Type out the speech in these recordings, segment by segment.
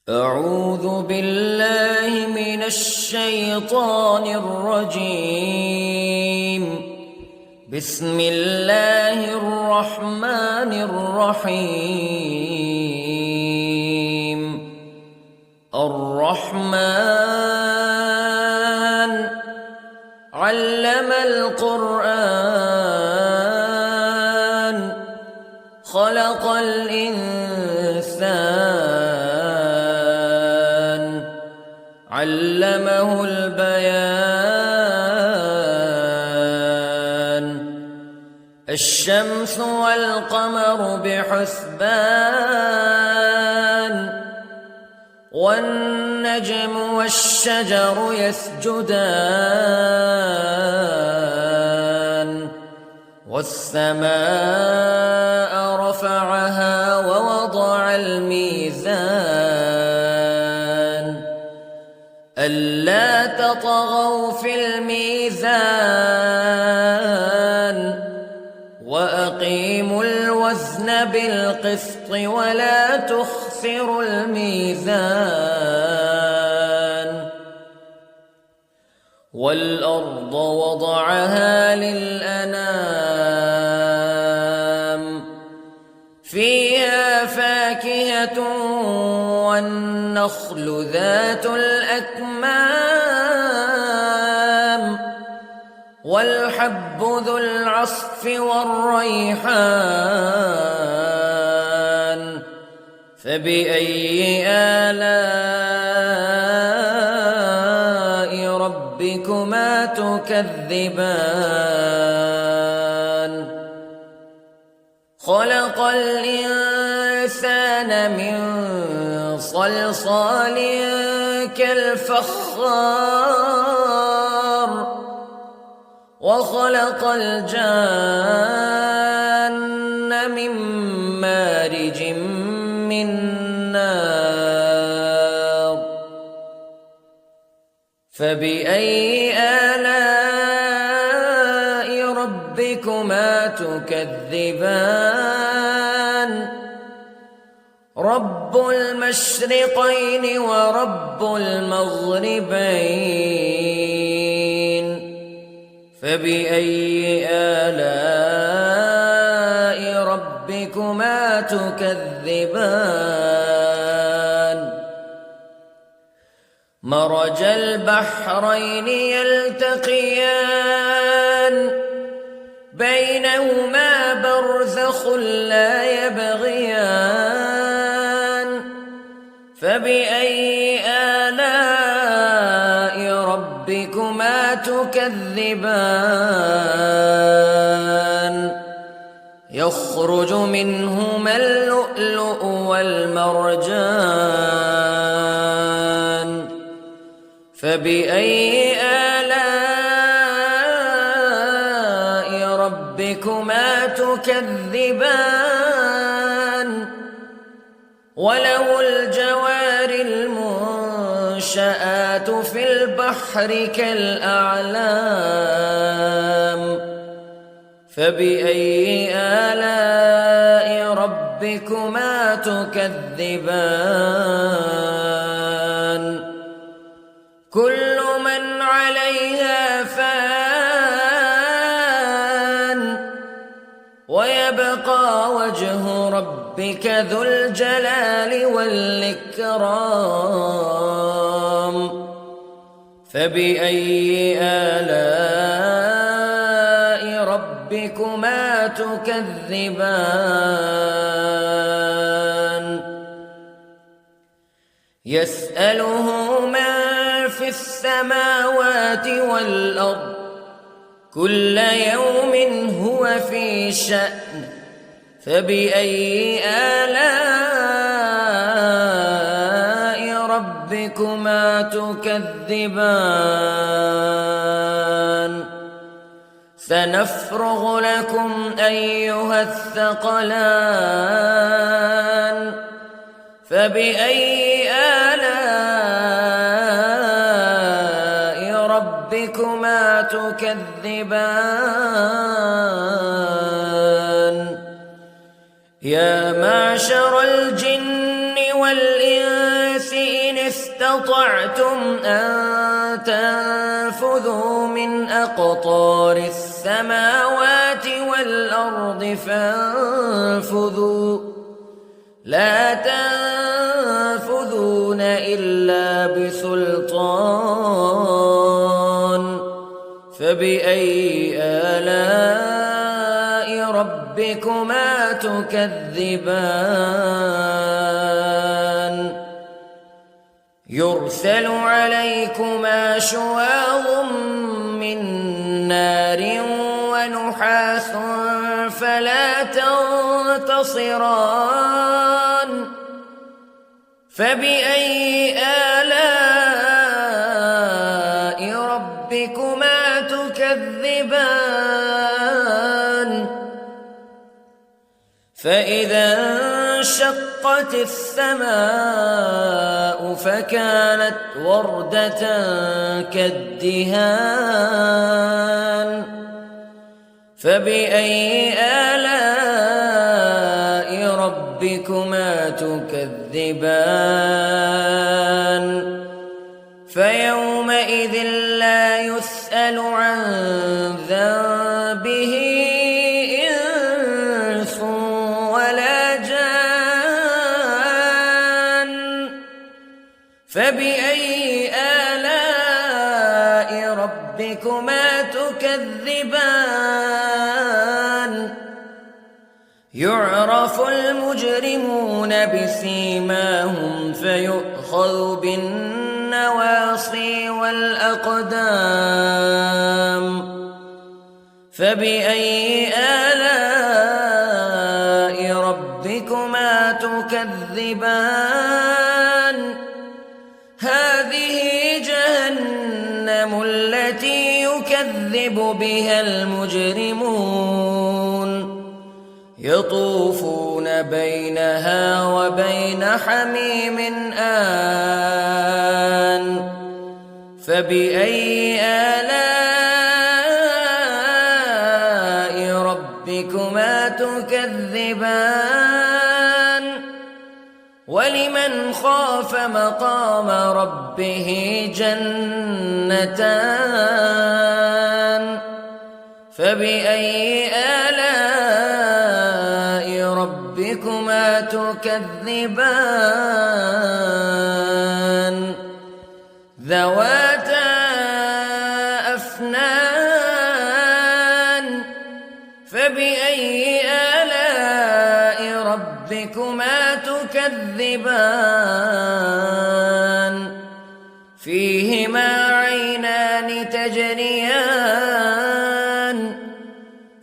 أعوذ بالله من الشيطان الرجيم. بسم الله الرحمن الرحيم. الرحمن علم القرآن خلق الإنسان علمه البيان. الشمس والقمر بحسبان والنجم والشجر يسجدان والسماء رفعها ووضع الميزان ألا تطغوا في الميزان وأقيموا الوزن بالقسط ولا تخسروا الميزان. والأرض وضعها للأنام فيها فاكهة والنخل ذات الأكمام والحب ذو العصف والريحان فبأي آلاء ربكما تكذبان. خلق الإنسان من صلصال كالفخار وخلق الجان من مارج من نار فبأي آلاء ربكما تكذبان. رب المشرقين ورب المغربين فبأي آلاء ربكما تكذبان. مرج البحرين يلتقيان بينهما برزخ لا يبغيان فبأي آلاء ربكما تكذبان. يخرج منهما اللؤلؤ والمرجان فبأي آلاء ربكما تكذبان. وله الجوار المنشآت في البحر كالأعلام فبأي آلاء ربكما تكذبان. كل من عليها فان ويبقى وجه ربك ذو الجلال والإكرام فبأي آلاء ربكما تكذبان. يسأله من في السماوات والأرض كل يوم هو في شأن فبأي آلاء ربكما تكذبان. سنفرغ لكم أيها الثقلان فبأي آلاء ربكما تكذبان. يا معشر الجن والإنس استطعتم أن تنفذوا من أقطار السماوات والأرض فانفذوا لا تنفذون إلا بسلطان فبأي آلاء ربكما تكذبان يرسل عليكما شواظ من نار ونحاس فلا تنتصران فبأي آلاء ربكما تكذبان فإذا انشقت السماء فكانت وردة كالدهان فبأي آلاء ربكما تكذبان فيومئذ لا يسأل عن ذنبه إنس ولا جان فبأي آلاء ربكما تكذبان يعرف المجرمون بسيماهم فيؤخذ بالنواصي والأقدام فبأي آلاء ربكما تكذبان هذه جهنم التي يكذب بها المجرمون يطوفون بينها وبين حميم آن فبأي آلاء ربكما تكذبان ولمن خاف مقام ربه جنتان فبأي آلاء ربكما تكذبان ذواتا أفنان فبأي آلاء ربكما تكذبان فيهما عينان تجريان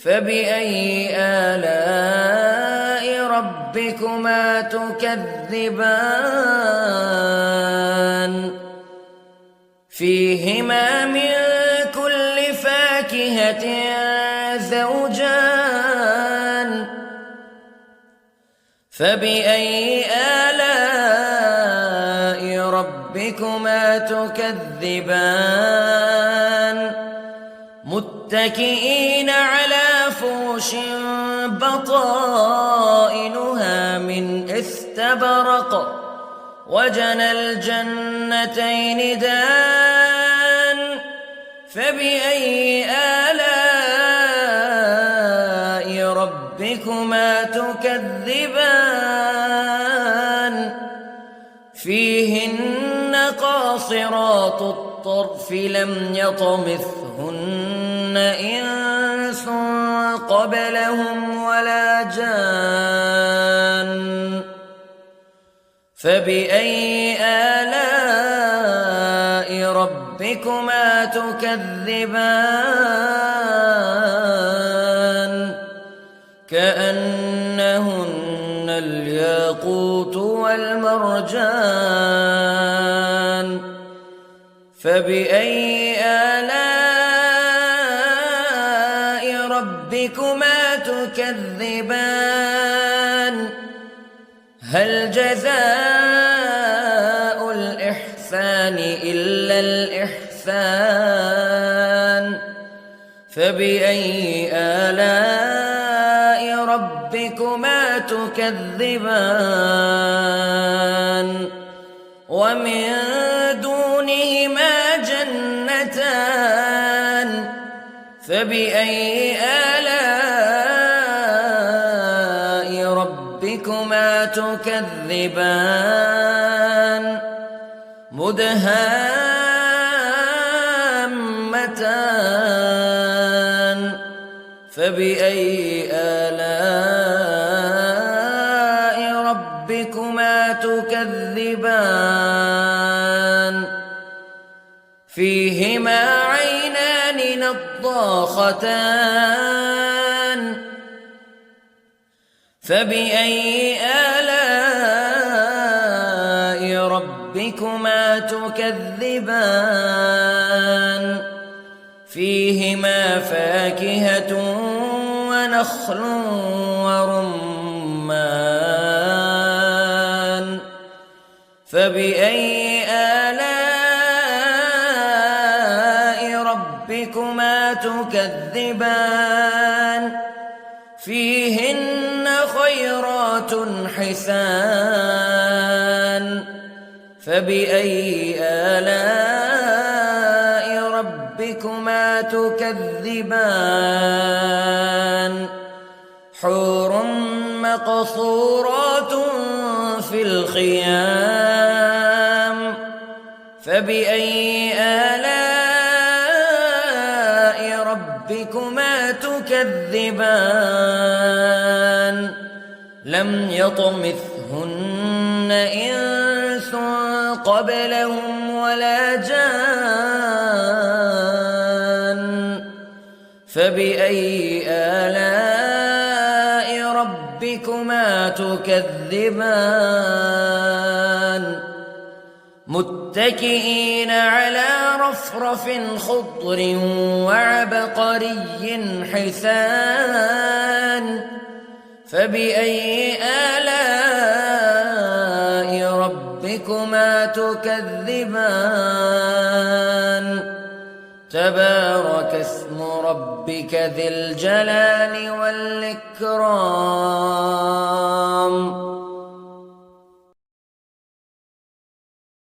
فبأي آلاء ربكما تكذبان فيهما من كل فاكهة زوجان فبأي آلاء ربكما تكذبان متكئين على فرش بطائنها من استبرق وجنى الجنتين دان فبأي آلاء ربكما تكذبان فيهن قاصرات الطرف لم يطمثهن إنس قبلهم ولا جان فبأي آلاء ربكما تكذبان كأنهن الياقوت والمرجان فبأي آلاء ربكما تكذبان هل جزاء الإحسان إلا الإحسان فبأي آلاء ربكما تكذبان ومن دونهما جنتان فبأي آلاء ربكما تكذبان مدهامتان فبأي آلاء ربكما تكذبان فيهما عينان نضاختان فبأي آلاء ربكما تكذبان فيهما فاكهة ونخل ورمان فبأي آلاء ربكما تكذبان فيهن خيرات حسان فبأي آلاء ربكما تكذبان حور مقصورات في الخيام فبأي آلاء ربكما تكذبان لم يطمثهن إنس قبلهم ولا جان فبأي آلاء ربكما تكذبان متكئين على رفرف خضر وعبقري حسان فبأي آلاء ربكما تكذبان تبارك اسم ربك ذي الجلال والإكرام